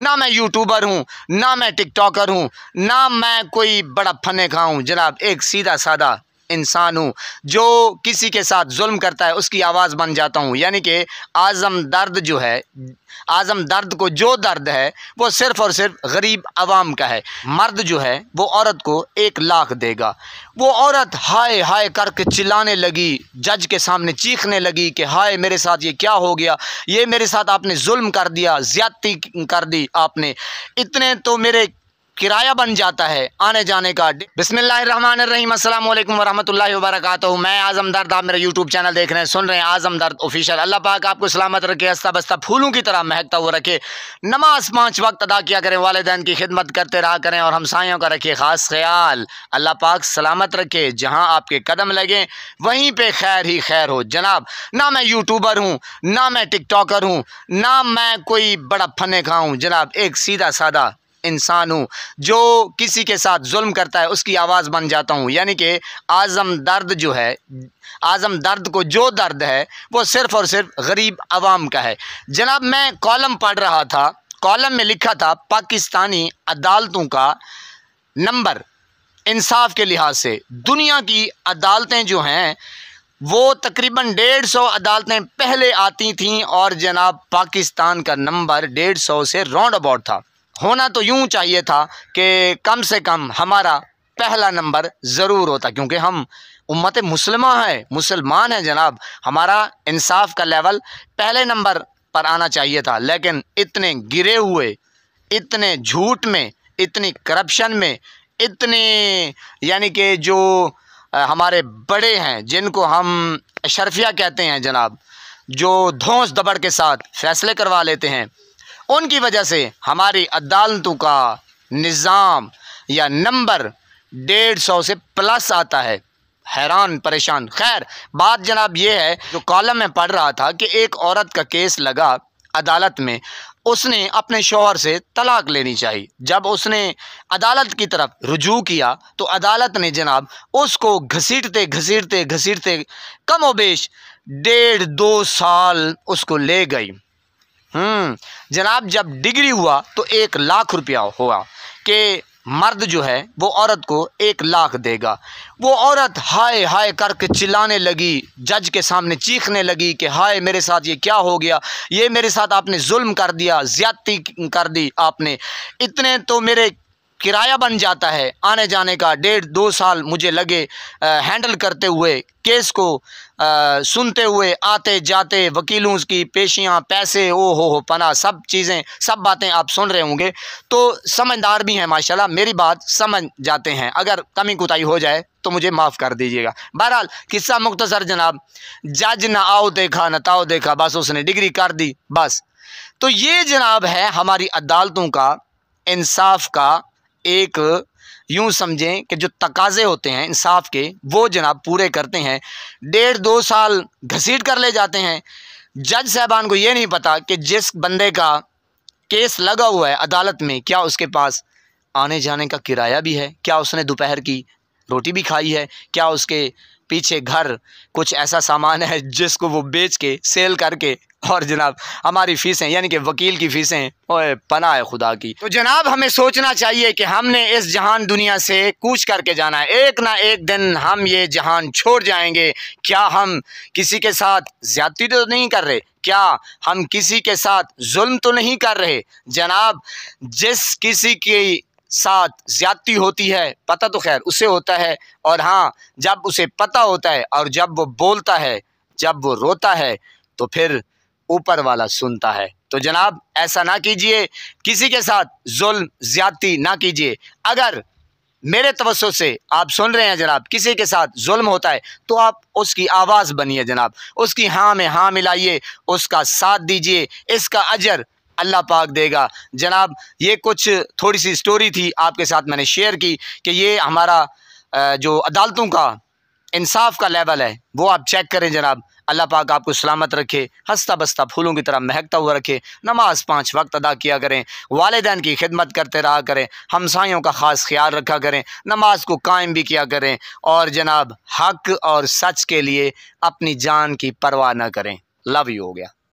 ना मैं यूट्यूबर हूँ, ना मैं टिकटॉकर हूँ, ना मैं कोई बड़ा फने खा हूँ जनाब। एक सीधा सादा इंसान हूँ जो किसी के साथ जुल्म करता है उसकी आवाज़ बन जाता हूँ। यानी कि आज़म दर्द जो है, आज़म दर्द को जो दर्द है वो सिर्फ़ और सिर्फ गरीब आवाम का है। मर्द जो है वो औरत को 1 लाख देगा। वो औरत हाय हाय करके चिल्लाने लगी, जज के सामने चीखने लगी कि हाय मेरे साथ ये क्या हो गया, ये मेरे साथ आपने जुल्म कर दिया, ज़्यादती कर दी आपने, इतने तो मेरे किराया बन जाता है आने जाने का। बिस्मिल्लाहिर्रहमानिर्रहीम, अस्सलाम वालेकुम वरहमतुल्लाहि वबरकातुहू। मैं आज़म दर्द, आप मेरा यूट्यूब चैनल देख रहे हैं, सुन रहे हैं आज़म दर्द ऑफिशियल। अल्लाह पाक आपको सलामत रखे, हंसता बसता फूलों की तरह महकता हुआ रखे। नमाज 5 वक्त अदा किया करें, वालिदैन की खिदमत करते रहा करें और हमसायों का रखे ख़ास ख्याल। अल्लाह पाक सलामत रखे, जहाँ आपके कदम लगें वहीं पर खैर ही खैर हो जनाब। ना मैं यूट्यूबर हूँ, ना मैं टिकटॉकर हूँ, ना मैं कोई बड़ा फने खा हूँ जनाब। एक सीधा सादा इंसान हूँ जो किसी के साथ जुल्म करता है उसकी आवाज़ बन जाता हूँ। यानी कि आज़म दर्द जो है, आज़म दर्द को जो दर्द है वो सिर्फ़ और सिर्फ गरीब आवाम का है जनाब। मैं कॉलम पढ़ रहा था, कॉलम में लिखा था पाकिस्तानी अदालतों का नंबर इंसाफ के लिहाज से। दुनिया की अदालतें जो हैं वो तकरीबन 150 अदालतें पहले आती थीं और जनाब पाकिस्तान का नंबर 150 से राउंड अबाउट था। होना तो यूं चाहिए था कि कम से कम हमारा पहला नंबर ज़रूर होता, क्योंकि हम उम्मत मुस्लिमा है, मुसलमान है जनाब। हमारा इंसाफ का लेवल पहले नंबर पर आना चाहिए था, लेकिन इतने गिरे हुए, इतने झूठ में, इतनी करप्शन में, इतने यानी कि जो हमारे बड़े हैं जिनको हम अशरफिया कहते हैं जनाब, जो धौंस दबड़ के साथ फैसले करवा लेते हैं, उनकी वजह से हमारी अदालतों का निज़ाम या नंबर 150 से प्लस आता है। हैरान परेशान। खैर बात जनाब ये है, जो कॉलम में पढ़ रहा था कि एक औरत का केस लगा अदालत में, उसने अपने शौहर से तलाक लेनी चाहिए। जब उसने अदालत की तरफ रुजू किया तो अदालत ने जनाब उसको घसीटते घसीटते घसीटते कमोबेश 1.5-2 साल उसको ले गई। जनाब जब डिग्री हुआ तो 1 लाख रुपया हुआ कि मर्द जो है वो औरत को 1 लाख देगा। वो औरत हाय हाय करके चिल्लाने लगी, जज के सामने चीखने लगी कि हाय मेरे साथ ये क्या हो गया, ये मेरे साथ आपने जुल्म कर दिया, ज़्यादती कर दी आपने, इतने तो मेरे किराया बन जाता है आने जाने का। 1.5-2 साल मुझे लगे हैंडल करते हुए, केस को सुनते हुए, आते जाते, वकीलों की पेशियाँ, पैसे, ओ हो पना, सब चीज़ें, सब बातें आप सुन रहे होंगे। तो समझदार भी हैं माशाल्लाह, मेरी बात समझ जाते हैं। अगर कमी कुताही हो जाए तो मुझे माफ़ कर दीजिएगा। बहरहाल किस्सा मुख्तसर जनाब, जज ना आओ देखा न ताओ देखा, बस उसने डिग्री कर दी बस। तो ये जनाब है हमारी अदालतों का इंसाफ का एक, यूं समझें कि जो तकाज़े होते हैं इंसाफ के वो जनाब पूरे करते हैं। 1.5-2 साल घसीट कर ले जाते हैं। जज साहबान को ये नहीं पता कि जिस बंदे का केस लगा हुआ है अदालत में, क्या उसके पास आने जाने का किराया भी है, क्या उसने दोपहर की रोटी भी खाई है, क्या उसके पीछे घर कुछ ऐसा सामान है जिसको वो बेच के सेल करके, और जनाब हमारी फ़ीसें यानी कि वकील की फ़ीसें, ओए पनाह है खुदा की। तो जनाब हमें सोचना चाहिए कि हमने इस जहान दुनिया से कूच करके जाना है। एक ना एक दिन हम ये जहान छोड़ जाएंगे। क्या हम किसी के साथ ज़्यादती तो नहीं कर रहे? क्या हम किसी के साथ जुल्म तो नहीं कर रहे? जनाब जिस किसी की साथ ज़्यादती होती है पता तो खैर उसे होता है, और हाँ जब उसे पता होता है और जब वो बोलता है, जब वो रोता है तो फिर ऊपर वाला सुनता है। तो जनाब ऐसा ना कीजिए, किसी के साथ जुल्म ज़्यादती ना कीजिए। अगर मेरे तवज्जो से आप सुन रहे हैं जनाब किसी के साथ जुल्म होता है तो आप उसकी आवाज़ बनिए जनाब, उसकी हाँ में हाँ मिलाइए, उसका साथ दीजिए, इसका अजर अल्लाह पाक देगा। जनाब ये कुछ थोड़ी सी स्टोरी थी आपके साथ मैंने शेयर की कि ये हमारा जो अदालतों का इंसाफ का लेवल है वो आप चेक करें जनाब। अल्लाह पाक आपको सलामत रखे, हंसता बसता फूलों की तरह महकता हुआ रखे। नमाज 5 वक्त अदा किया करें, वालिदैन की खिदमत करते रहा करें, हमसायों का ख़ास ख्याल रखा करें, नमाज को कायम भी किया करें, और जनाब हक और सच के लिए अपनी जान की परवाह न करें। लव यू हो गया।